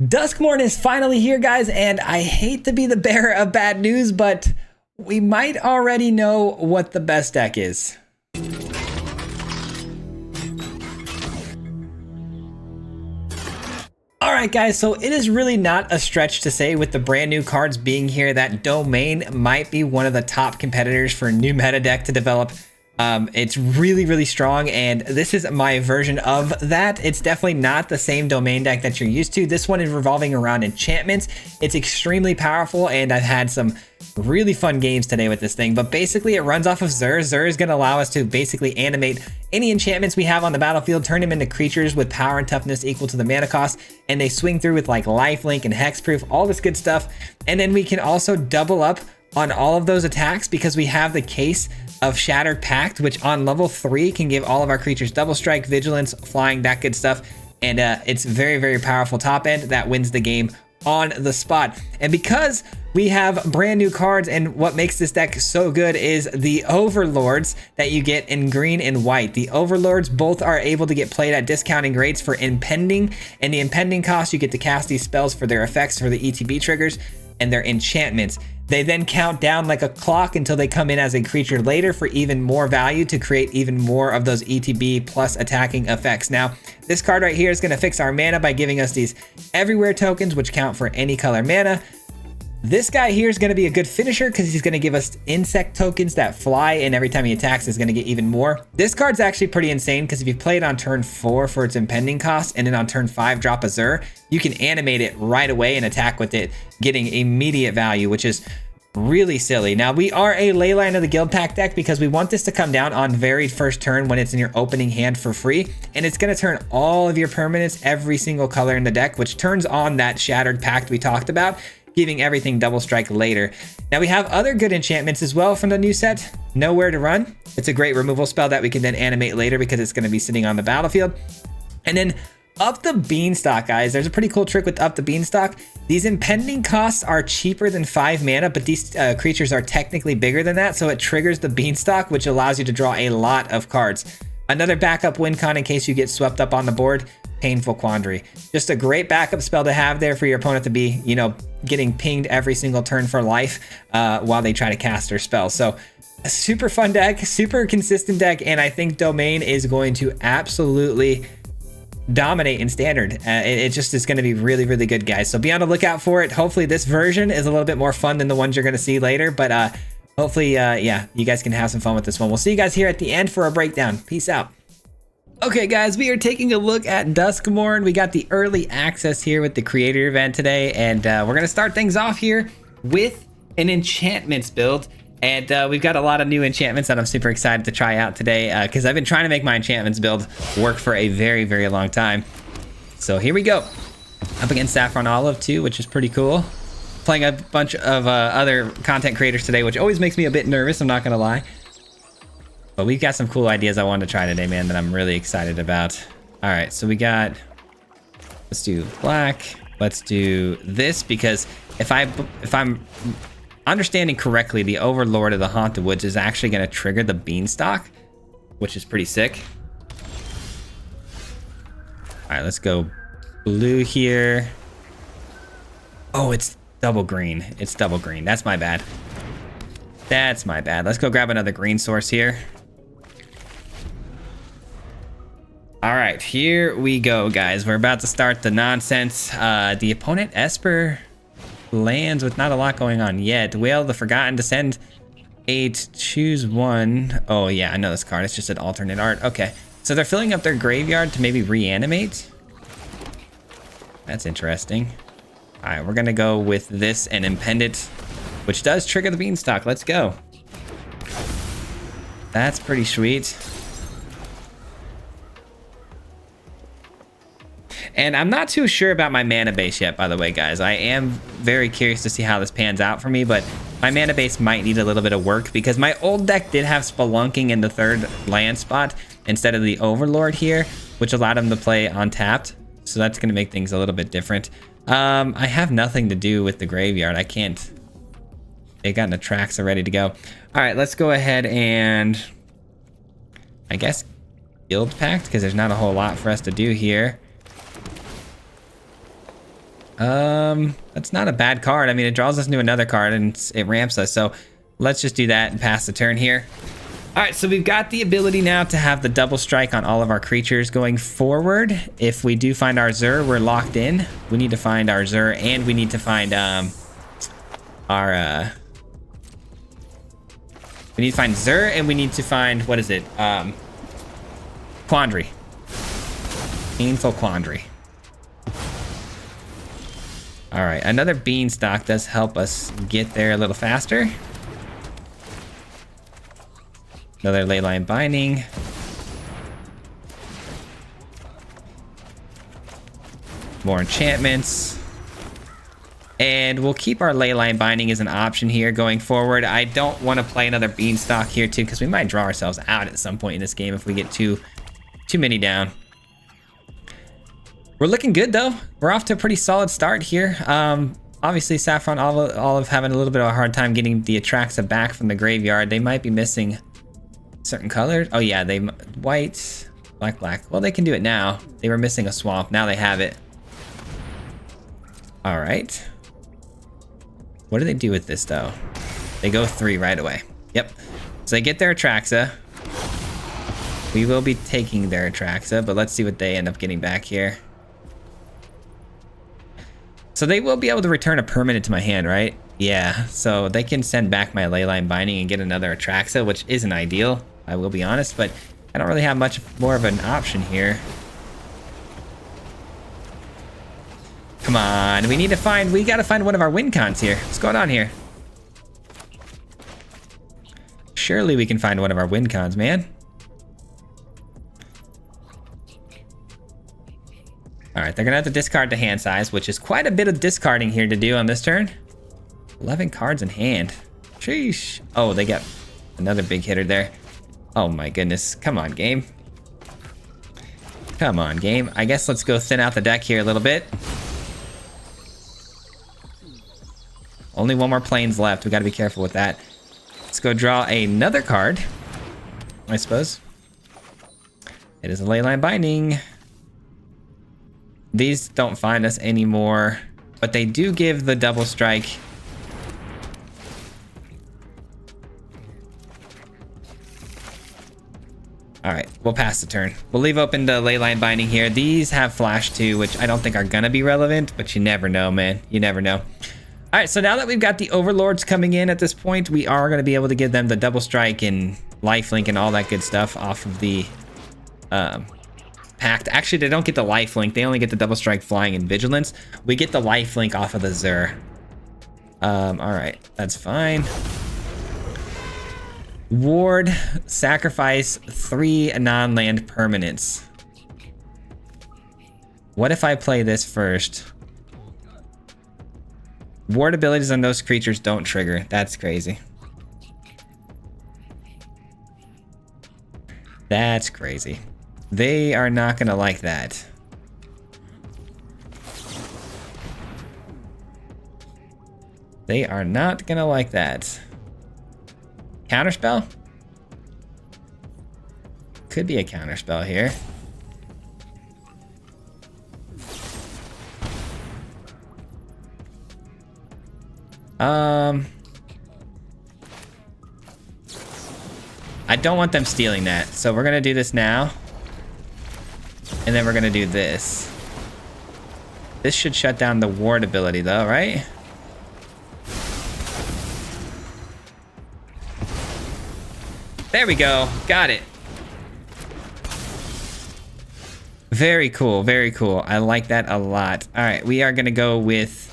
Duskmourn is finally here, guys, and I hate to be the bearer of bad news, but we might already know what the best deck is. Alright guys, so it is really not a stretch to say with the brand new cards being here that Domain might be one of the top competitors for a new meta deck to develop. It's really strong, and this is my version of that. It's definitely not the same Domain deck that you're used to. This one is revolving around enchantments. It's extremely powerful, and I've had some really fun games today with this thing, but basically it runs off of Zur. Zur is going to allow us to basically animate any enchantments we have on the battlefield, turn them into creatures with power and toughness equal to the mana cost, and they swing through with like lifelink and hexproof, all this good stuff. And then we can also double up on all of those attacks because we have the case of Shattered Pact, which on level 3 can give all of our creatures double strike, vigilance, flying, that good stuff. And it's very powerful top end that wins the game on the spot. And because we have brand new cards, and what makes this deck so good is the Overlords that you get in green and white. The Overlords both are able to get played at discounting rates for Impending, and the Impending cost, you get to cast these spells for their effects for the ETB triggers and their enchantments. They then count down like a clock until they come in as a creature later for even more value to create even more of those ETB plus attacking effects. Now, this card right here is going to fix our mana by giving us these everywhere tokens, which count for any color mana. This guy here is going to be a good finisher because he's going to give us insect tokens that fly, and every time he attacks is going to get even more. This card's actually pretty insane because if you play it on turn 4 for its impending cost and then on turn 5 drop a Zur, you can animate it right away and attack with it, getting immediate value, which is really silly. Now, we are a Leyline of the Guild Pack deck because we want this to come down on very first turn when it's in your opening hand for free, and it's going to turn all of your permanents every single color in the deck, which turns on that Shattered Pact we talked about, giving everything double strike later. Now we have other good enchantments as well from the new set. Nowhere to Run. It's a great removal spell that we can then animate later because it's going to be sitting on the battlefield. And then Up the Beanstalk, guys. There's a pretty cool trick with Up the Beanstalk. These impending costs are cheaper than 5 mana, but these creatures are technically bigger than that, so it triggers the Beanstalk, which allows you to draw a lot of cards. Another backup win con in case you get swept up on the board. Painful Quandary. Just a great backup spell to have there for your opponent to be, you know, getting pinged every single turn for life while they try to cast their spell. So a super fun deck, super consistent deck, and I think Domain is going to absolutely dominate in Standard. It just is going to be really good, guys. So be on the lookout for it. Hopefully this version is a little bit more fun than the ones you're going to see later, but hopefully, yeah, you guys can have some fun with this one. We'll see you guys here at the end for a breakdown. Peace out. Okay guys, we are taking a look at Duskmourn. We got the early access here with the creator event today, and we're gonna start things off here with an enchantments build. And we've got a lot of new enchantments that I'm super excited to try out today because I've been trying to make my enchantments build work for a very long time. So here we go. Up against SaffronOlive too, which is pretty cool. Playing a bunch of other content creators today, which always makes me a bit nervous, I'm not gonna lie. But we've got some cool ideas I wanted to try today, man, that I'm really excited about. All right, so we got, let's do black. Let's do this because if I'm understanding correctly, the Overlord of the Haunted Woods is actually going to trigger the Beanstalk, which is pretty sick. All right, let's go blue here. Oh, it's double green. It's double green. That's my bad. That's my bad. Let's go grab another green source here. All right, here we go, guys. We're about to start the nonsense. The opponent, Esper, lands with not a lot going on yet. Whale of the Forgotten, Descend 8, choose 1. Oh, yeah, I know this card. It's just an alternate art. Okay, so they're filling up their graveyard to maybe reanimate. That's interesting. All right, we're going to go with this and Impendant, which does trigger the Beanstalk. Let's go. That's pretty sweet. And I'm not too sure about my mana base yet, by the way, guys. I am very curious to see how this pans out for me, but my mana base might need a little bit of work because my old deck did have Spelunking in the 3rd land spot instead of the Overlord here, which allowed him to play untapped. So that's going to make things a little bit different. I have nothing to do with the graveyard. I can't. They got the tracks are ready to go. All right, let's go ahead and I guess Guild Pact because there's not a whole lot for us to do here. That's not a bad card. I mean, it draws us into another card and it ramps us. So let's just do that and pass the turn here. All right, so we've got the ability now to have the double strike on all of our creatures going forward. If we do find our Zur, we're locked in. We need to find our Zur, and we need to find we need to find Zur, and we need to find, what is it? Quandary. Painful Quandary. All right, another Beanstalk does help us get there a little faster. Another Leyline Binding. More enchantments. And we'll keep our Leyline Binding as an option here going forward. I don't want to play another Beanstalk here too, because we might draw ourselves out at some point in this game if we get too many down. We're looking good though. We're off to a pretty solid start here. Obviously SaffronOlive having a little bit of a hard time getting the Atraxa back from the graveyard. They might be missing certain colors. Oh yeah, they white, black. Well, they can do it now. They were missing a swamp. Now they have it. All right. What do they do with this though? They go 3 right away. Yep. So they get their Atraxa. We will be taking their Atraxa, but let's see what they end up getting back here. So they will be able to return a permanent to my hand, right? Yeah, so they can send back my Leyline Binding and get another Atraxa, which isn't ideal, I will be honest, but I don't really have much more of an option here. Come on, we gotta find one of our win cons here. What's going on here? Surely we can find one of our win cons, man. All right, they're gonna have to discard the hand size, which is quite a bit of discarding here to do on this turn. 11 cards in hand. Sheesh. Oh, they got another big hitter there. Oh my goodness. Come on, game. Come on, game. I guess let's go thin out the deck here a little bit. Only one more planes left. We gotta be careful with that. Let's go draw another card, I suppose. It is a Leyline Binding. These don't find us anymore, but they do give the double strike. All right, we'll pass the turn. We'll leave open the Leyline Binding here. These have flash too, which I don't think are gonna be relevant, but you never know, man. You never know. All right, so now that we've got the Overlords coming in at this point, we are gonna be able to give them the double strike and lifelink and all that good stuff off of the Pact. Actually, they don't get the lifelink. They only get the double strike, flying, and vigilance. We get the lifelink off of the Zur. All right, that's fine. Ward, sacrifice 3 non-land permanents. What if I play this first? Ward abilities on those creatures don't trigger. That's crazy. That's crazy. They are not gonna like that. They are not gonna like that. Counterspell? Could be a counterspell here. I don't want them stealing that, so we're gonna do this now. And then we're gonna do this. This should shut down the ward ability though, right? There we go, got it. Very cool, very cool. I like that a lot. All right, we are gonna go with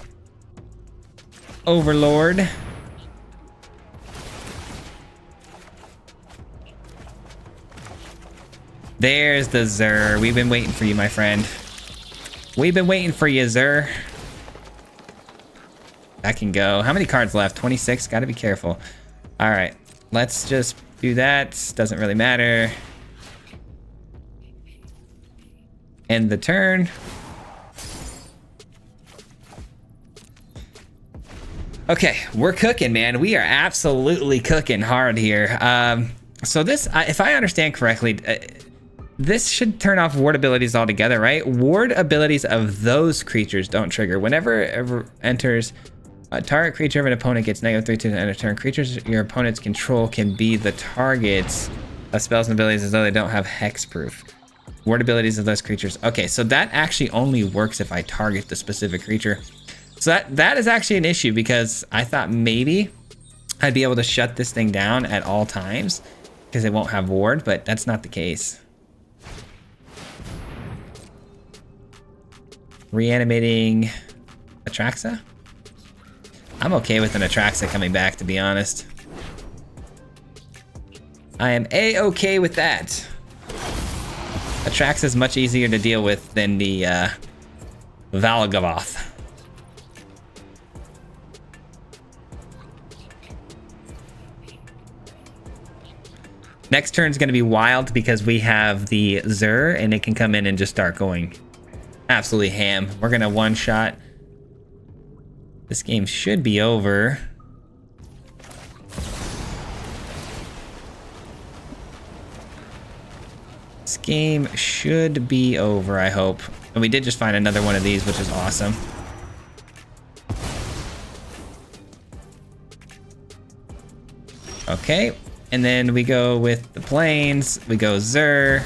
Overlord. There's the Zur. We've been waiting for you, my friend. We've been waiting for you, Zur. That can go. How many cards left? 26? Gotta be careful. All right, let's just do that. Doesn't really matter. End the turn. Okay, we're cooking, man. We are absolutely cooking hard here. So this, if I understand correctly, This should turn off ward abilities altogether, right? Ward abilities of those creatures don't trigger. Whenever ever enters a target creature of an opponent gets -3 to the end of turn. Creatures your opponent's control can be the targets of spells and abilities as though they don't have hexproof. Ward abilities of those creatures. Okay, so that actually only works if I target the specific creature. So that is actually an issue because I thought maybe I'd be able to shut this thing down at all times because it won't have ward, but that's not the case. Reanimating Atraxa? I'm okay with an Atraxa coming back, to be honest. I am A-okay with that. Atraxa is much easier to deal with than the Valgavoth. Next turn's gonna be wild because we have the Zur and it can come in and just start going absolutely ham. We're gonna one-shot. This game should be over. This game should be over, I hope. And we did just find another one of these, which is awesome. Okay, and then we go with the planes. We go Zur.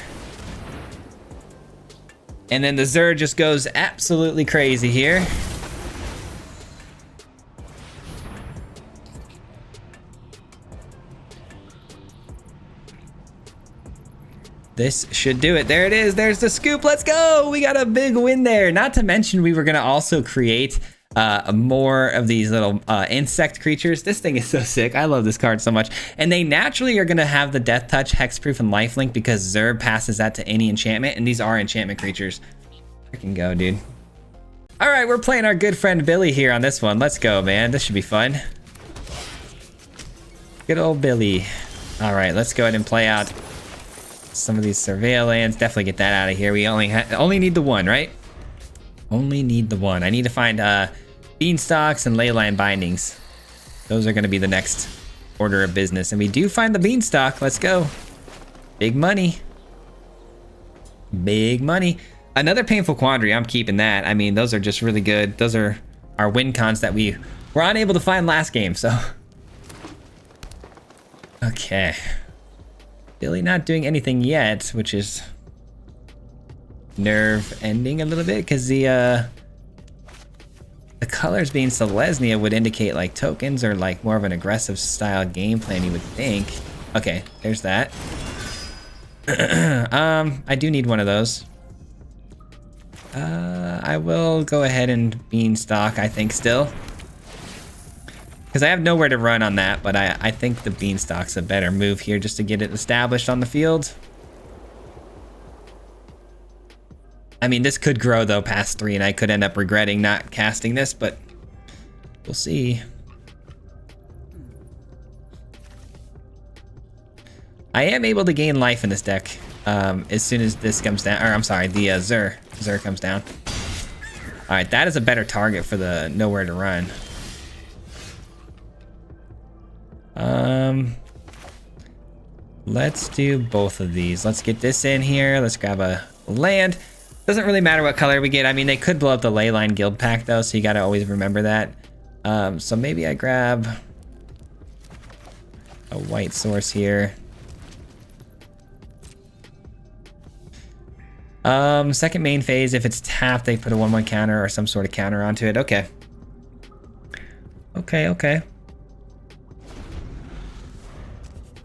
And then the Zur just goes absolutely crazy here. This should do it. There it is. There's the scoop. Let's go. We got a big win there. Not to mention we were going to also create more of these little insect creatures. This thing is so sick. I love this card so much. And they naturally are going to have the Death Touch, Hexproof, and Lifelink because Zur passes that to any enchantment. And these are enchantment creatures. Freaking go, dude. All right, we're playing our good friend Billy here on this one. Let's go, man. This should be fun. Good old Billy. All right, let's go ahead and play out some of these surveillance. Definitely get that out of here. We only need the one, right? Only need the one. I need to find beanstalks and leyline bindings. Those are going to be the next order of business. And we do find the beanstalk. Let's go. Big money. Big money. Another painful quandary. I'm keeping that. I mean, those are just really good. Those are our win cons that we were unable to find last game. So, okay. Billy not doing anything yet, which is nerve ending a little bit because the colors being Selesnya would indicate like tokens or like more of an aggressive style game plan, you would think. Okay, there's that. I do need one of those. I will go ahead and beanstalk, I think, still. Because I have nowhere to run on that, but I think the beanstalk's a better move here just to get it established on the field. I mean, this could grow, though, past 3, and I could end up regretting not casting this, but we'll see. I am able to gain life in this deck as soon as this comes down. Or, I'm sorry, the Zur comes down. All right, that is a better target for the nowhere to run. Let's do both of these. Let's get this in here. Let's grab a land. Doesn't really matter what color we get. I mean, they could blow up the Leyline Guild pack though, so you gotta always remember that. So maybe I grab a white source here. Second main phase, if it's tapped, they put a 1/1 counter or some sort of counter onto it. Okay. Okay.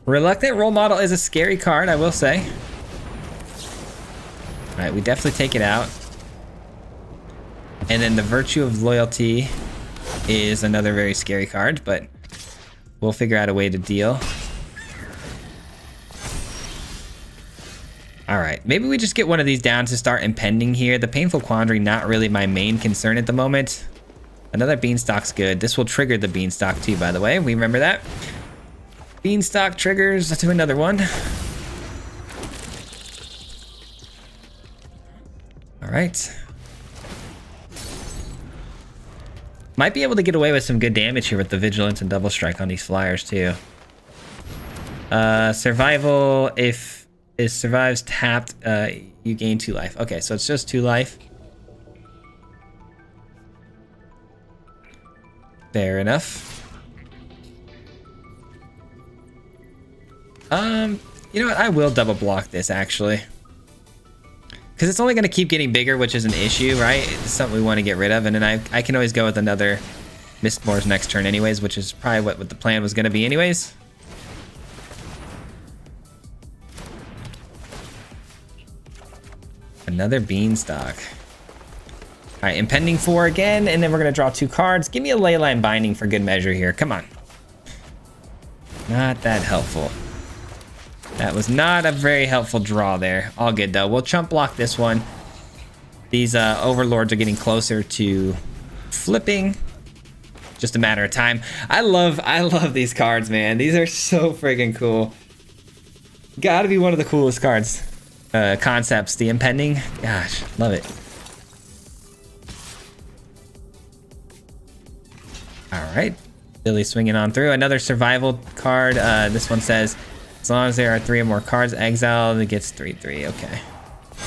Reluctant Role Model is a scary card, I will say. All right, we definitely take it out. And then the Virtue of Loyalty is another very scary card, but we'll figure out a way to deal. All right, maybe we just get one of these down to start impending here. The Painful Quandary, not really my main concern at the moment. Another Beanstalk's good. This will trigger the Beanstalk too, by the way. We remember that. Beanstalk triggers to another one. All right. Might be able to get away with some good damage here with the Vigilance and Double Strike on these flyers too. Survival, if is survives tapped, you gain 2 life. Okay, so it's just 2 life. Fair enough. You know what? I will double block this actually. Because it's only going to keep getting bigger, which is an issue, right? It's something we want to get rid of. And then I can always go with another Mistmore's next turn anyways, which is probably what the plan was going to be anyways. Another Beanstalk. All right, Impending 4 again, and then we're going to draw 2 cards. Give me a Leyline Binding for good measure here. Come on. Not that helpful. That was not a very helpful draw there. All good though. We'll chump block this one. These overlords are getting closer to flipping. Just a matter of time. I love these cards, man. These are so friggin' cool. Gotta be one of the coolest cards. Concepts. The Impending. Gosh, love it. All right. Billy swinging on through. Another survival card. This one says, as long as there are 3 or more cards, exile, it gets 3/3. Okay.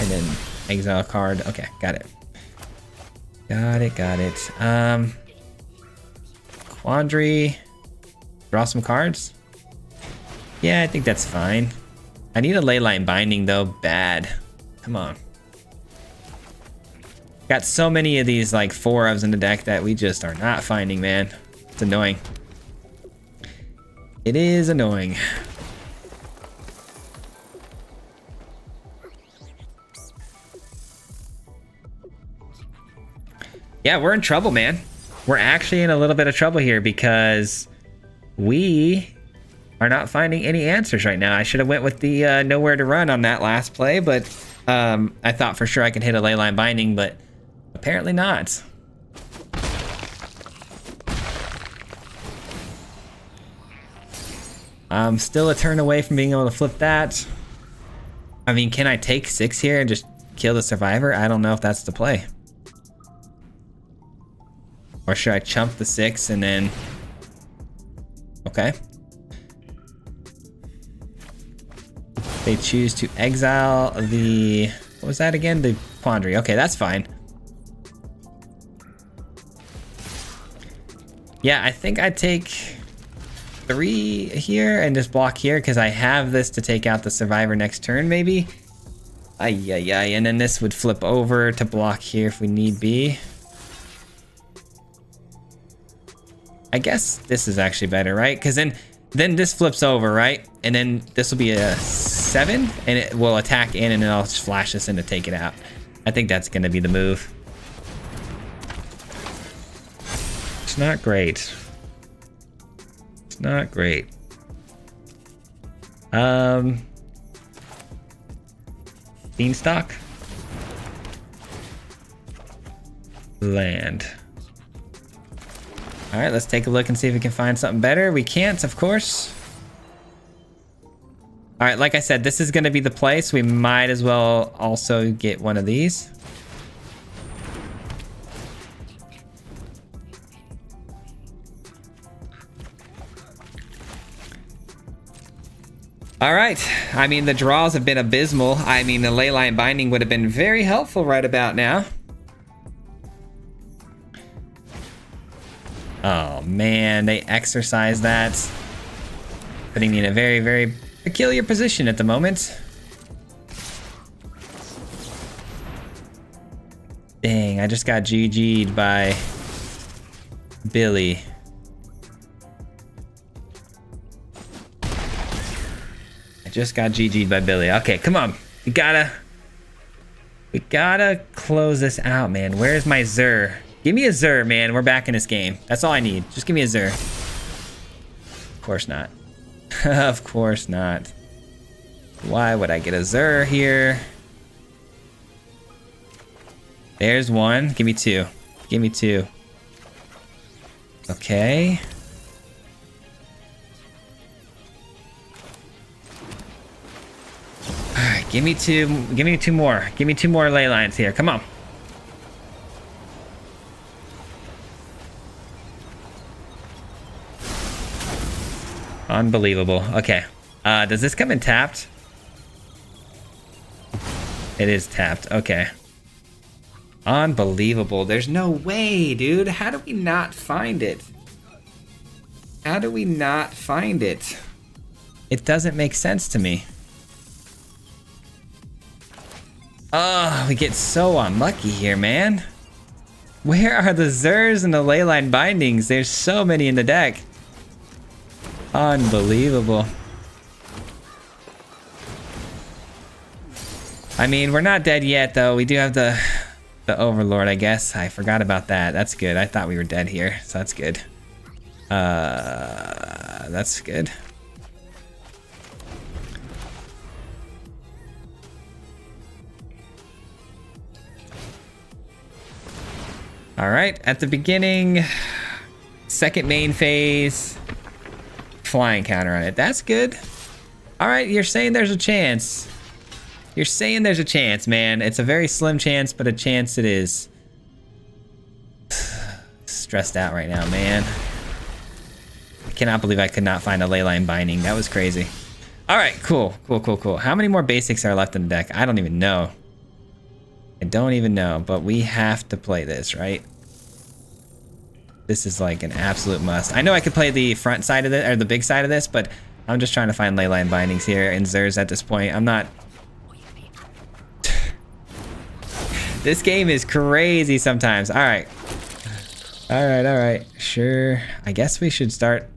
And then exile card. Okay, got it. Got it. Quandary. Draw some cards. Yeah, I think that's fine. I need a Leyline Binding though, bad. Come on. Got so many of these like 4-ofs in the deck that we just are not finding, man. It's annoying. It is annoying. Yeah, we're in trouble, man. We're actually in a little bit of trouble here because we are not finding any answers right now. I should have went with the nowhere to run on that last play, but I thought for sure I could hit a Leyline Binding, but apparently not. I'm still a turn away from being able to flip that. I mean, can I take 6 here and just kill the survivor? I don't know if that's the play. Or should I chump the 6 and then... Okay. They choose to exile the... What was that again? The Quandary. Okay, that's fine. Yeah, I think I'd take 3 here and just block here because I have this to take out the survivor next turn, maybe. Ay. And then this would flip over to block here if we need be. I guess this is actually better, right? Because then this flips over, right? And then this will be a 7, and it will attack in, and then I'll just flash this in to take it out. I think that's going to be the move. It's not great. It's not great. Beanstalk. Land. All right, let's take a look and see if we can find something better. We can't, of course. All right, like I said, this is going to be the play, so we might as well also get one of these. All right. I mean, the draws have been abysmal. I mean, the Leyline Binding would have been very helpful right about now. Oh man, they exercised that. Putting me in a very, very peculiar position at the moment. Dang, I just got GG'd by Billy. I just got GG'd by Billy. Okay, come on. We gotta close this out, man. Where's my Zur? Give me a Zur, man. We're back in this game. That's all I need. Just give me a Zur. Of course not. Of course not. Why would I get a Zur here? There's one. Give me 2. Give me 2. Okay. Alright, give me 2. Give me 2 more. Give me 2 more Leylines here. Come on. Unbelievable. Okay. Does this come in tapped? It is tapped. Okay. Unbelievable. There's no way, dude. How do we not find it? How do we not find it? It doesn't make sense to me. Oh, we get so unlucky here, man. Where are the Zers and the Leyline bindings? There's so many in the deck. Unbelievable. I mean, we're not dead yet, though. We do have the Overlord, I guess. I forgot about that. That's good. I thought we were dead here, so that's good. That's good. All right, at the beginning, second main phase, flying counter on it. That's good. All right, you're saying there's a chance. You're saying there's a chance, man. It's a very slim chance, but a chance it is. Stressed out right now, man. I cannot believe I could not find a Leyline binding. That was crazy. All right, cool. How many more basics are left in the deck? I don't even know. I don't even know, but we have to play this, right? This is like an absolute must. I know I could play the front side of it, or the big side of this, but I'm just trying to find Leyline bindings here and Zers at this point. I'm not... This game is crazy sometimes. All right. Sure. I guess we should start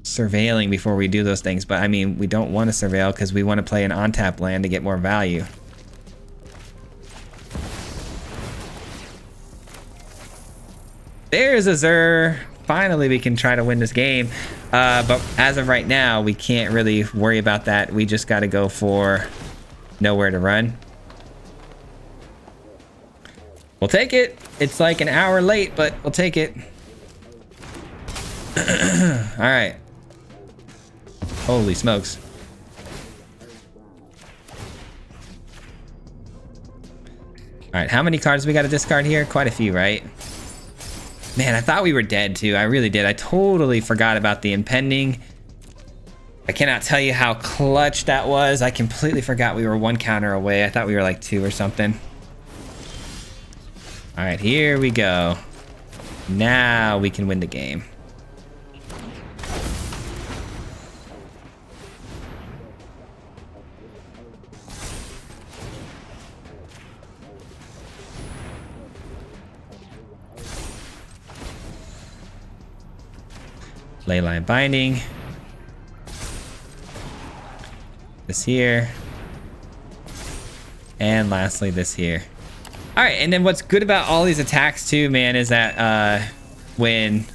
surveilling before we do those things, but I mean, we don't want to surveil because we want to play an on-tap land to get more value. There's a Zer. Finally, we can try to win this game. But as of right now, we can't really worry about that. We just got to go for nowhere to run. We'll take it. It's like an hour late, but we'll take it. All right. Holy smokes. All right, how many cards we got to discard here? Quite a few, right? Man, I thought we were dead too. I really did. I totally forgot about the impending. I cannot tell you how clutch that was. I completely forgot we were one counter away. I thought we were like 2 or something. All right, here we go. Now we can win the game. Leyline binding. This here. And lastly, this here. All right, and then what's good about all these attacks too, man, is that when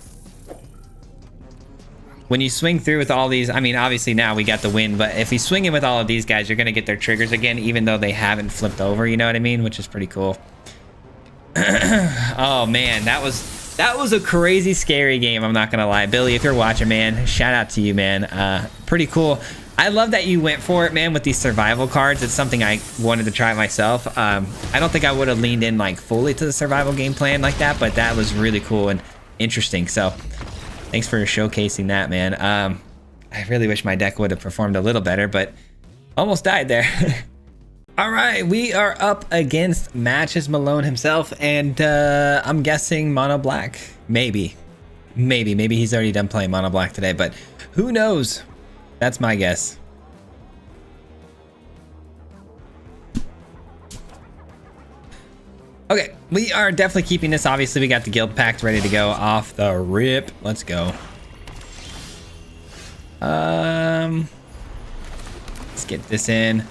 you swing through with all these, I mean, obviously now we got the win, but if you swing in with all of these guys, you're gonna get their triggers again, even though they haven't flipped over, you know what I mean? Which is pretty cool. Oh man, that was a crazy scary game, I'm not gonna lie. Billy, if you're watching, man, shout out to you, man. Pretty cool. I love that you went for it, man, with these survival cards. It's something I wanted to try myself. I don't think I would have leaned in like fully to the survival game plan like that, but that was really cool and interesting. So thanks for showcasing that, man. I really wish my deck would have performed a little better, but almost died there. All right, we are up against Matches Malone himself, and I'm guessing mono black. Maybe he's already done playing mono black today, but who knows? That's my guess. Okay, we are definitely keeping this. Obviously, we got the guild pact ready to go off the rip. Let's go. Let's get this in.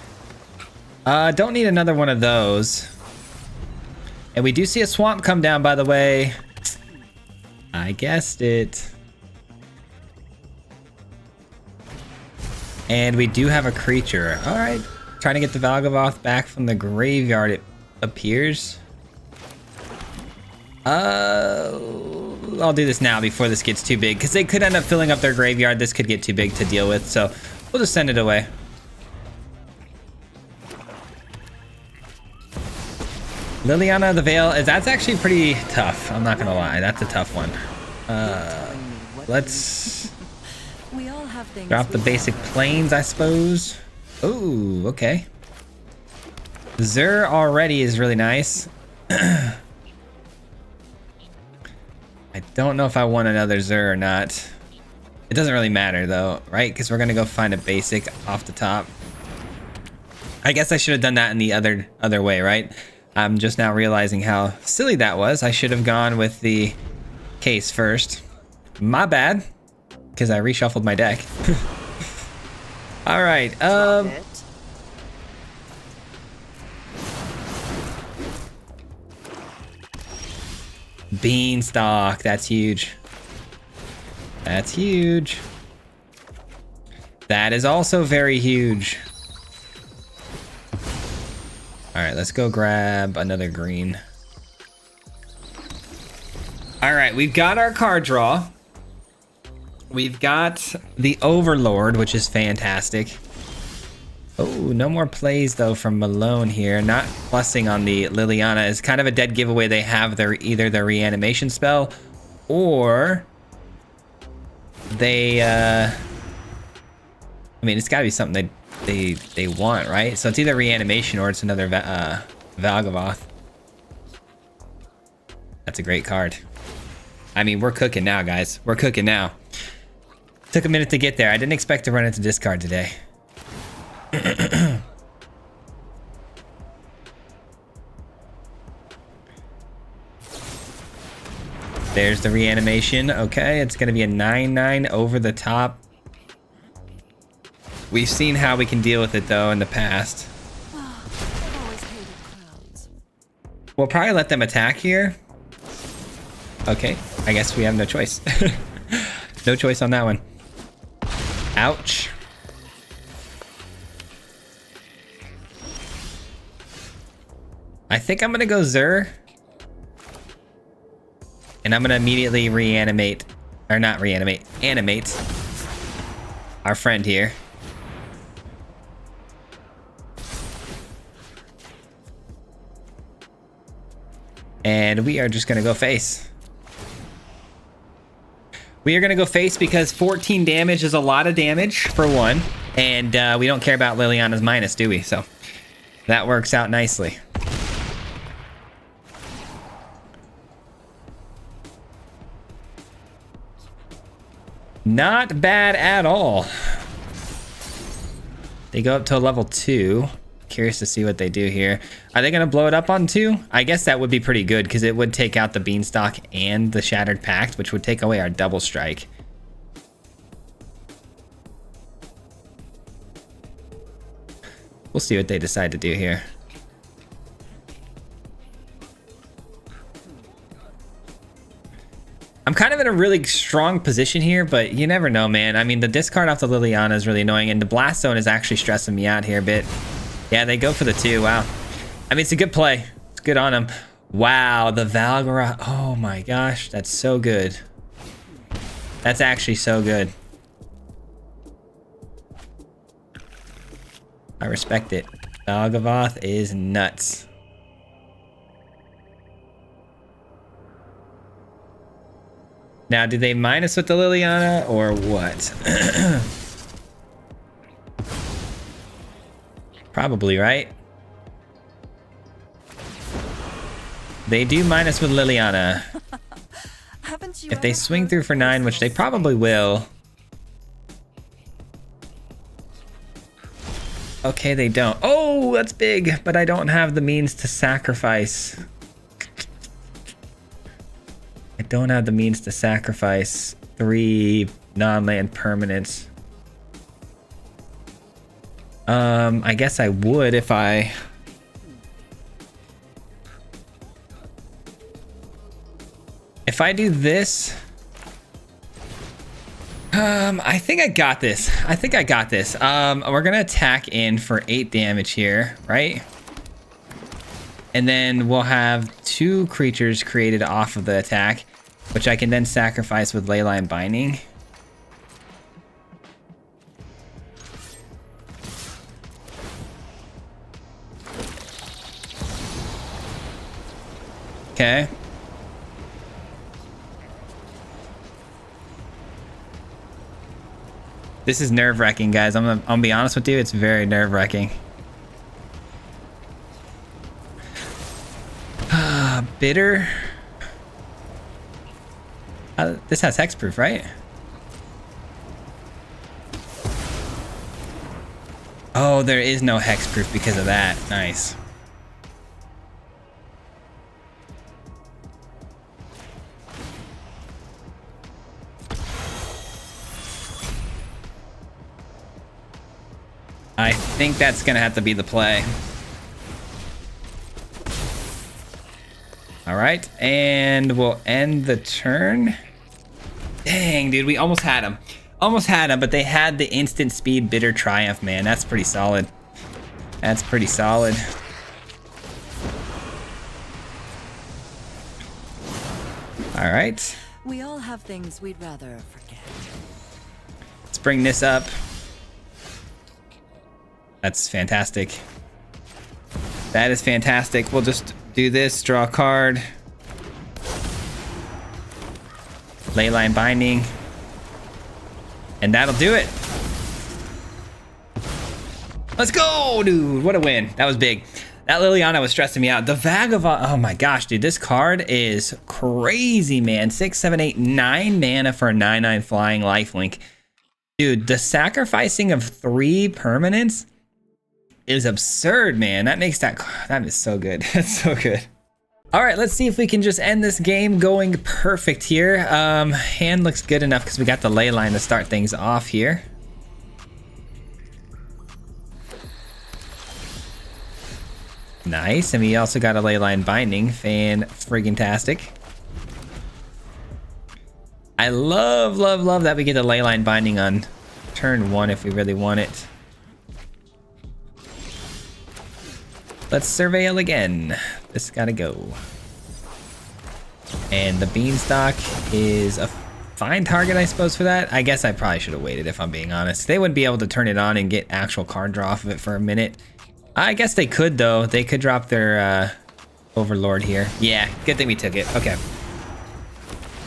Don't need another one of those. And we do see a swamp come down, by the way. I guessed it. And we do have a creature. All right, trying to get the Valgavoth back from the graveyard, it appears. I'll do this now before this gets too big, because they could end up filling up their graveyard. This could get too big to deal with, so we'll just send it away. Liliana the Veil, that's actually pretty tough. I'm not gonna lie, that's a tough one. Let's drop the basic planes, I suppose. Oh, okay. Zur already is really nice. I don't know if I want another Zur or not. It doesn't really matter though, right? Because we're gonna go find a basic off the top. I guess I should have done that in the other way, right? I'm just now realizing how silly that was. I should have gone with the case first. My bad, because I reshuffled my deck. All right. Beanstalk. That's huge. That's huge. That is also very huge. All right, let's go grab another green. All right, we've got our card draw. We've got the Overlord, which is fantastic. Oh, no more plays though from Malone here. Not plussing on the Liliana is kind of a dead giveaway. They have either their reanimation spell or they I mean, it's gotta be something they want, right? So it's either reanimation or it's another Valgavoth. That's a great card. I mean, we're cooking now, guys. We're cooking now. Took a minute to get there. I didn't expect to run into discard today. There's the reanimation. Okay, it's gonna be a 9/9 over the top. We've seen how we can deal with it though in the past. We'll probably let them attack here. Okay, I guess we have no choice. No choice on that one. Ouch. I think I'm gonna go Zur. And I'm gonna immediately reanimate, or not reanimate, animate our friend here. And we are just gonna go face. We are gonna go face because 14 damage is a lot of damage for one. And we don't care about Liliana's minus, do we? So that works out nicely. Not bad at all. They go up to a level 2. Curious to see what they do here. Are they gonna blow it up on 2? I guess that would be pretty good because it would take out the Beanstalk and the Shattered Pact, which would take away our double strike. We'll see what they decide to do here. I'm kind of in a really strong position here, but you never know, man. I mean, the discard off the Liliana is really annoying, and the Blast Zone is actually stressing me out here a bit. Yeah, they go for the 2. Wow. I mean, it's a good play. It's good on them. Wow, the Valgavoth. Oh my gosh, that's so good. That's actually so good. I respect it. Valgavoth is nuts. Now, do they minus with the Liliana or what? Probably, right? They do minus with Liliana. If they swing through for 9, which they probably will. Okay, they don't. Oh, that's big, but I don't have the means to sacrifice. I don't have the means to sacrifice 3 non-land permanents. I guess I would if I... If I do this... I think I got this. I think I got this. We're gonna attack in for 8 damage here, right? And then we'll have 2 creatures created off of the attack, which I can then sacrifice with Leyline Binding. Okay. This is nerve-wracking, guys. I'm gonna be honest with you. It's very nerve-wracking. bitter. This has hexproof, right? Oh, there is no hexproof because of that. Nice. I think that's gonna have to be the play. All right, and we'll end the turn. Dang, dude, we almost had him. Almost had him, but they had the instant speed bitter triumph, man. That's pretty solid. That's pretty solid. All right. We all have things we'd rather forget. Let's bring this up. That's fantastic. That is fantastic. We'll just do this, draw a card. Leyline Binding. And that'll do it. Let's go, dude. What a win. That was big. That Liliana was stressing me out. The Vagabond. Oh my gosh, dude. This card is crazy, man. 6, 7, 8, 9 mana for a 9/9 flying lifelink. Dude, the sacrificing of 3 permanents is absurd, man. That makes that is so good. That's so good. All right, let's see if we can just end this game going perfect here. Hand looks good enough because we got the ley line to start things off here. Nice, and we also got a ley line binding. Fan-friggin-tastic. I love that we get a ley line binding on turn 1 if we really want it. Let's surveil again. This gotta go. And the beanstalk is a fine target, I suppose, for that. I guess I probably should have waited, if I'm being honest. They wouldn't be able to turn it on and get actual card draw off of it for a minute. I guess they could, though. They could drop their Overlord here. Yeah, good thing we took it. Okay.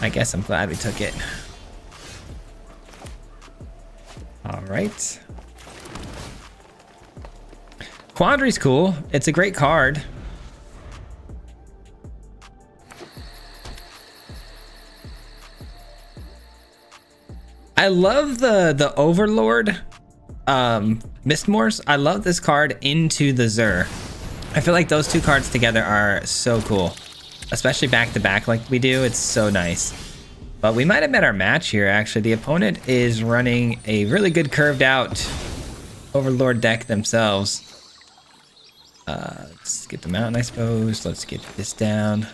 I guess I'm glad we took it. All right. Quandary's cool. It's a great card. I love the Overlord Mistmoors. I love this card into the Zur. I feel like those two cards together are so cool, especially back to back like we do. It's so nice. But we might have met our match here, actually. The opponent is running a really good curved out Overlord deck themselves. Let's get the mountain, I suppose. Let's get this down.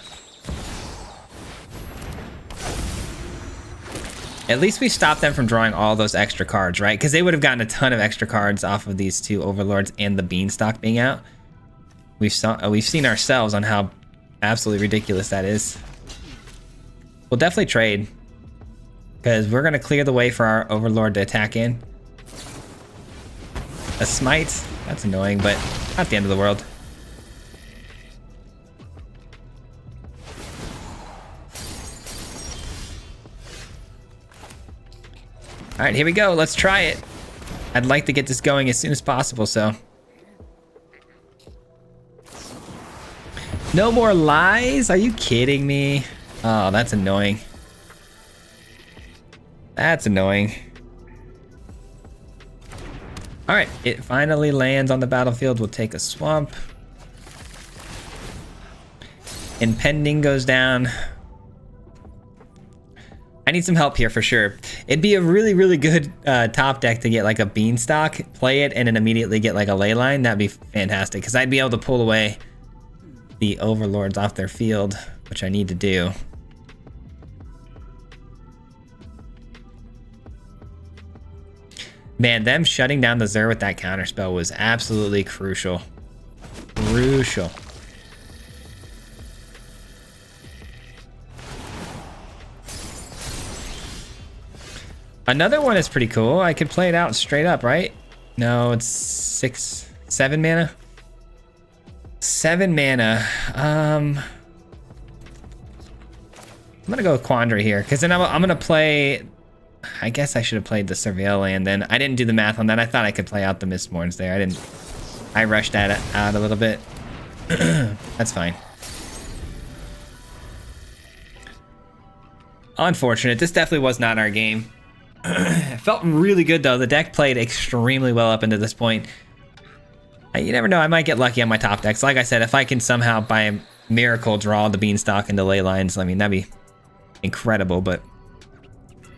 At least we stopped them from drawing all those extra cards, right? Because they would have gotten a ton of extra cards off of these two Overlords and the Beanstalk being out. We've seen ourselves on how absolutely ridiculous that is. We'll definitely trade, because we're going to clear the way for our Overlord to attack in. A Smite, that's annoying, but not the end of the world. All right, here we go. Let's try it. I'd like to get this going as soon as possible, so. No more lies? Are you kidding me? Oh, that's annoying. That's annoying. All right, it finally lands on the battlefield. We'll take a swamp. Impending goes down. I need some help here for sure. It'd be a really, really good top deck to get like a Beanstalk, play it, and then immediately get like a ley line. That'd be fantastic, because I'd be able to pull away the Overlords off their field, which I need to do. Man, them shutting down the Zur with that counterspell was absolutely crucial. Crucial. Another one is pretty cool. I could play it out straight up, right? No, it's 7 mana. 7 mana. I'm gonna go with Quandary here, because then I'm gonna play. I guess I should have played the Surveil land then. I didn't do the math on that. I thought I could play out the Mistmourns there. I rushed that out a little bit. That's fine. Unfortunate. This definitely was not our game. It felt really good though. The deck played extremely well up into this point. You never know, I might get lucky on my top decks. Like I said, if I can somehow by a miracle draw the Beanstalk into ley lines, I mean, that'd be incredible, but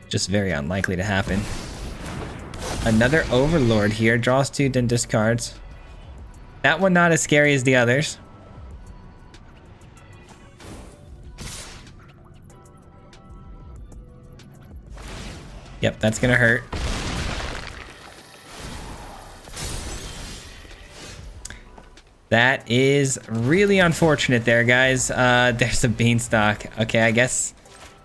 just very unlikely to happen. Another Overlord here, draws 2, then discards. That one not as scary as the others. Yep, that's gonna hurt. That is really unfortunate there, guys. There's a Beanstalk. Okay, I guess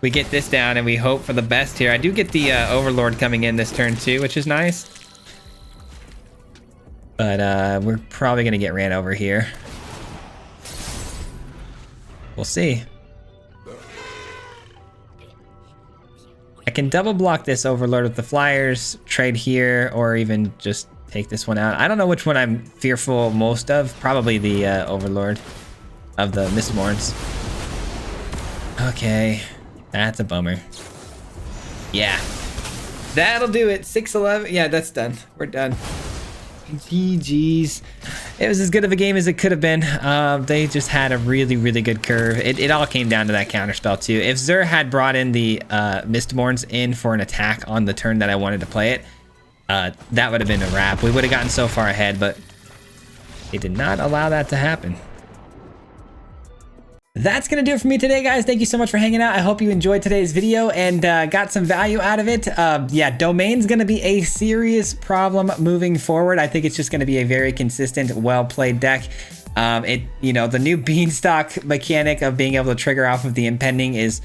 we get this down and we hope for the best here. I do get the Overlord coming in this turn too, which is nice. But we're probably gonna get ran over here. We'll see. I can double block this Overlord with the Flyers, trade here, or even just take this one out. I don't know which one I'm fearful most of. Probably the Overlord of the Mistmourns. Okay, that's a bummer. Yeah, that'll do it. 6-11. Yeah, that's done. We're done. GG's. It was as good of a game as it could have been. They just had a really, really good curve. It all came down to that counterspell too. If Xur had brought in the Mistmourns in for an attack on the turn that I wanted to play it, that would have been a wrap. We would have gotten so far ahead, but it did not allow that to happen. That's gonna do it for me today, guys. Thank you so much for hanging out. I hope you enjoyed today's video and got some value out of it. Yeah, Domain's gonna be a serious problem moving forward. I think it's just gonna be a very consistent, well-played deck. You know, the new Beanstalk mechanic of being able to trigger off of the impending is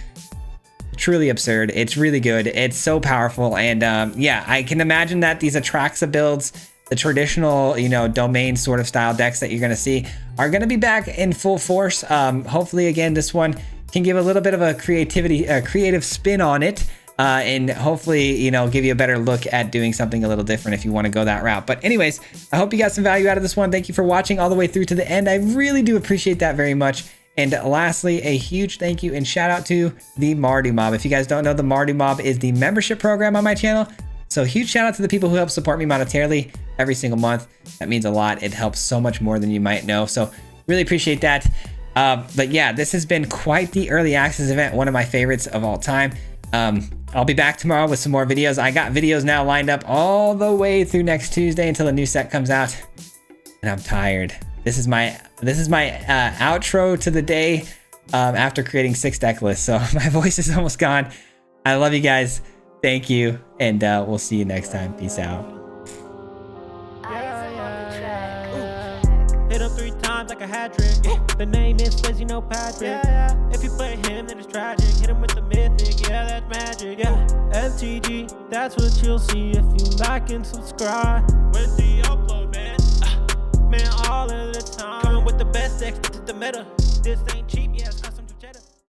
truly absurd. It's really good. It's so powerful, and yeah, I can imagine that these Atraxa builds, the traditional, you know, Domain sort of style decks that you're going to see are going to be back in full force. Hopefully, again, this one can give a little bit of a creative spin on it, and hopefully, you know, give you a better look at doing something a little different if you want to go that route. But anyways, I hope you got some value out of this one. Thank you for watching all the way through to the end. I really do appreciate that very much. And lastly, a huge thank you and shout out to the Mardu Mob. If you guys don't know, the Mardu Mob is the membership program on my channel. So huge shout out to the people who help support me monetarily every single month. That means a lot. It helps so much more than you might know. So really appreciate that. But yeah, this has been quite the early access event. One of my favorites of all time. I'll be back tomorrow with some more videos. I got videos now lined up all the way through next Tuesday until a new set comes out. And I'm tired. This is my outro to the day after creating 6 deck lists. So my voice is almost gone. I love you guys. Thank you, and we'll see you next time. Peace out. Hit him 3 times like a hat trick. The name is Swayze, no Patrick. If you play him, then it's tragic. Hit him with the mythic, yeah, that's magic. Yeah, MTG, that's what you'll see if you like and subscribe. Where's the upload, man? Man, all of the time. Coming with the best decks, this is the meta. This ain't cheap.